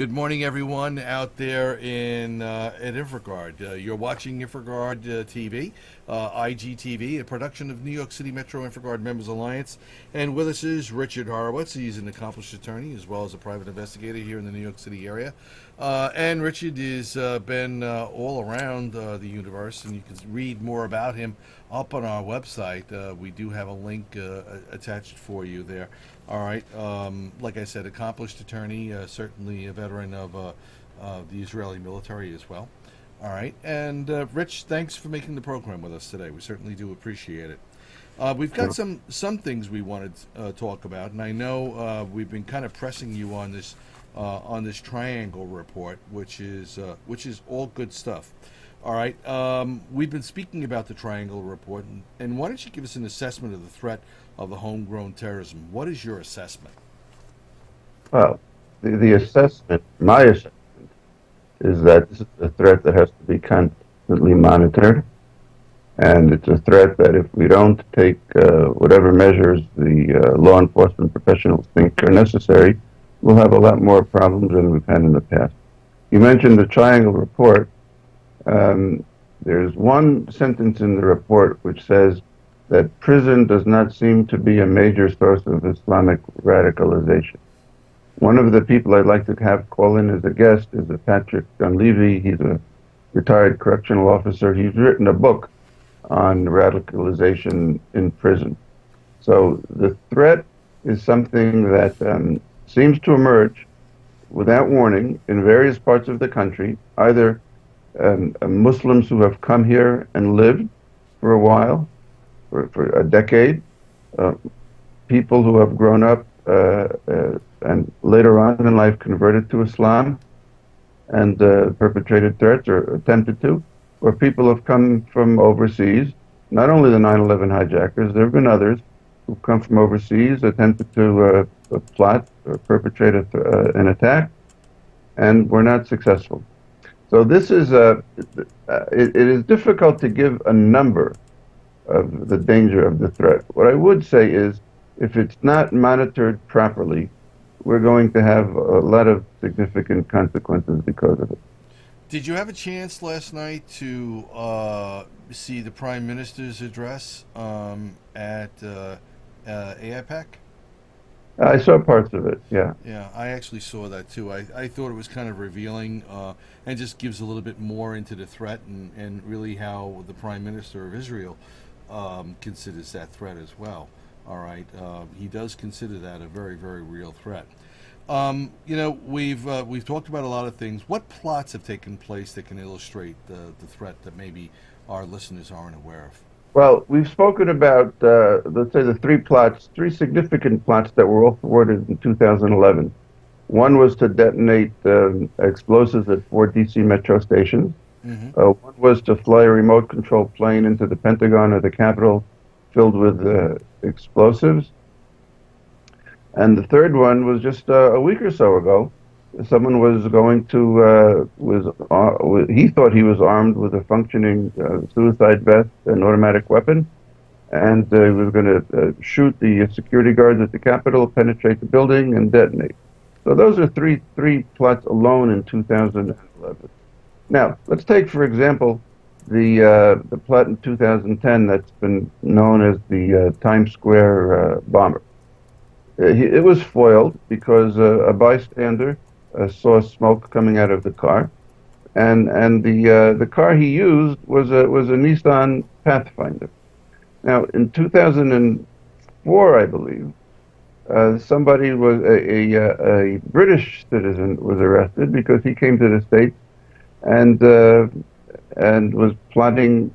Good morning, everyone out there in at Infragard. You're watching Infragard TV, IGTV, a production of New York City Metro Infragard Members Alliance. And with us is Richard Horowitz. He's an accomplished attorney as well as a private investigator here in the New York City area. And Richard has been all around the universe, and you can read more about him up on our website. We do have a link attached for you there. All right. Like I said, accomplished attorney, certainly a veteran of the Israeli military as well. All right. And Rich, thanks for making the program with us today. We certainly do appreciate it. We've got some things we wanted to talk about, and I know we've been kind of pressing you on this triangle report, which is all good stuff. All right. We've been speaking about the triangle report, and why don't you give us an assessment of the threat of the homegrown terrorism? What is your assessment? Well, the assessment, my assessment, is that this is a threat that has to be constantly monitored, and it's a threat that if we don't take whatever measures the law enforcement professionals think are necessary, we'll have a lot more problems than we've had in the past. You mentioned the Triangle Report. There's one sentence in the report which says that prison does not seem to be a major source of Islamic radicalization. One of the people I'd like to have call in as a guest is Patrick Dunleavy. He's a retired correctional officer. He's written a book on radicalization in prison. So the threat is something that seems to emerge without warning in various parts of the country, either Muslims who have come here and lived for a while, for a decade, people who have grown up and later on in life converted to Islam and perpetrated threats or attempted to, or people have come from overseas. Not only the 9/11 hijackers, there have been others who've come from overseas, attempted to plot or perpetrate an attack, and were not successful. So this is it is difficult to give a number of the danger of the threat. What I would say is, if it's not monitored properly, we're going to have a lot of significant consequences because of it. Did you have a chance last night to see the Prime Minister's address at AIPAC? I saw parts of it, yeah. Yeah, I actually saw that too. I thought it was kind of revealing and just gives a little bit more into the threat and really how the Prime Minister of Israel considers that threat as well. All right, he does consider that a very, very real threat. We've talked about a lot of things. What plots have taken place that can illustrate the threat that maybe our listeners aren't aware of? Well, we've spoken about, let's say, the three significant plots that were all thwarted in 2011. One was to detonate explosives at 4 DC metro stations. Mm-hmm. One was to fly a remote control plane into the Pentagon or the Capitol filled with explosives. And the third one was just a week or so ago. Someone was going to, he thought he was armed with a functioning suicide vest, an automatic weapon, and he was going to shoot the security guards at the Capitol, penetrate the building, and detonate. So those are three plots alone in 2011. Now, let's take, for example, the plot in 2010 that's been known as the Times Square bomber. It was foiled because a bystander saw smoke coming out of the car, and the car he used was a Nissan Pathfinder. Now, in 2004, I believe, somebody was a British citizen was arrested because he came to the States and was plotting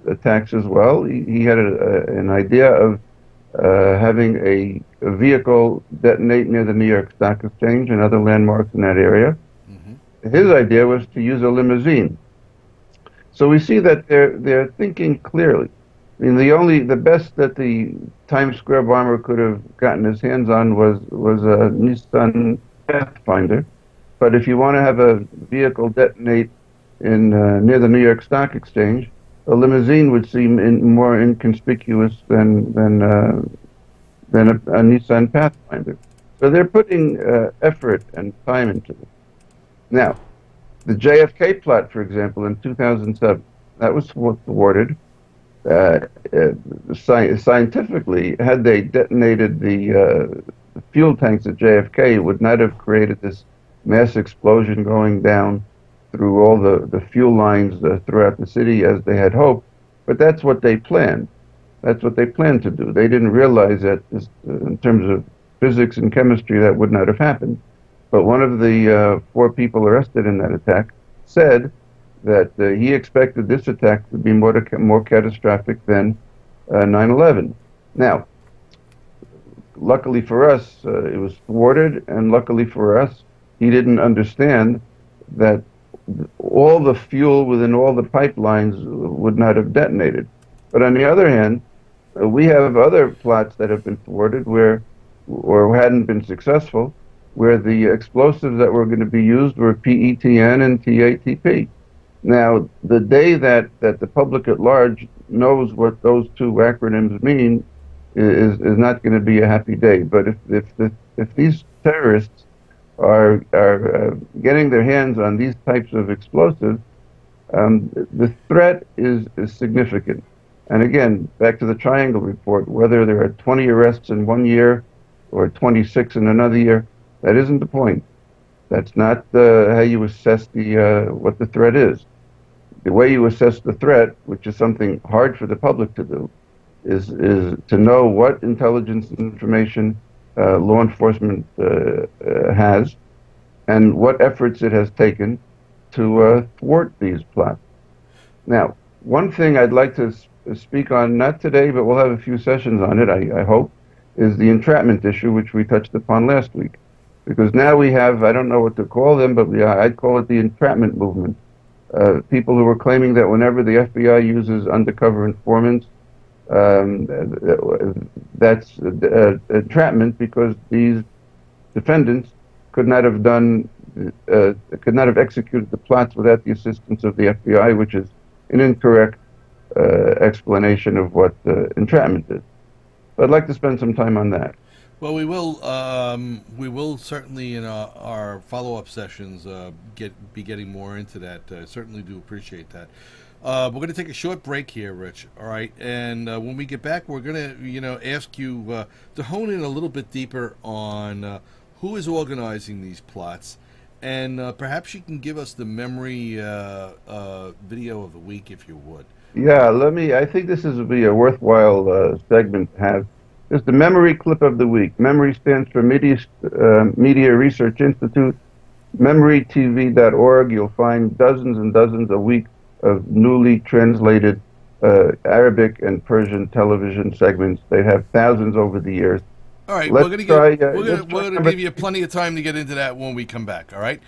attacks as well. He had an idea of having a vehicle detonate near the New York Stock Exchange and other landmarks in that area. Mm-hmm. His idea was to use a limousine. So we see that they're thinking clearly. I mean, the best that the Times Square bomber could have gotten his hands on was a Nissan Pathfinder. But if you want to have a vehicle detonate in near the New York Stock Exchange, a limousine would seem more inconspicuous than a Nissan Pathfinder. So they're putting effort and time into it. Now, the JFK plot, for example, in 2007, that was thwarted. Uh, Scientifically, had they detonated the fuel tanks at JFK, it would not have created this mass explosion going down through all the fuel lines throughout the city as they had hoped. But that's what they planned. That's what they planned to do. They didn't realize that in terms of physics and chemistry, that would not have happened. But one of the four people arrested in that attack said that he expected this attack to be more catastrophic than 9/11. Now, luckily for us, it was thwarted, and luckily for us, he didn't understand that all the fuel within all the pipelines would not have detonated. But on the other hand, we have other plots that have been thwarted where, or hadn't been successful, where the explosives that were going to be used were PETN and TATP. Now, the day that the public at large knows what those two acronyms mean is not going to be a happy day. But if these terrorists are getting their hands on these types of explosives, the threat is significant. And again, back to the Triangle Report, whether there are 20 arrests in 1 year or 26 in another year, that isn't the point. That's not how you assess what the threat is. The way you assess the threat, which is something hard for the public to do, is to know what intelligence information law enforcement has and what efforts it has taken to thwart these plots. Now, one thing I'd like to speak on, not today, but we'll have a few sessions on it, I hope, is the entrapment issue, which we touched upon last week. Because now we have, I don't know what to call them, but I'd call it the entrapment movement. People who are claiming that whenever the FBI uses undercover informants, that's entrapment because these defendants could not have executed the plots without the assistance of the FBI, which is an incorrect explanation of what entrapment is. So I'd like to spend some time on that. Well, we will. We will certainly in our follow-up sessions be getting more into that. Certainly do appreciate that. We're going to take a short break here, Rich. All right, and when we get back, we're going to ask you to hone in a little bit deeper on who is organizing these plots, and perhaps you can give us the memory video of the week, if you would. Yeah, I think this will be a worthwhile segment to have. This is the memory clip of the week. Memory stands for Media Research Institute. MemoryTV.org. You'll find dozens and dozens a week of newly translated Arabic and Persian television segments. They have thousands over the years. All right, Let's we're try, gonna give you plenty of time to get into that when we come back. All right.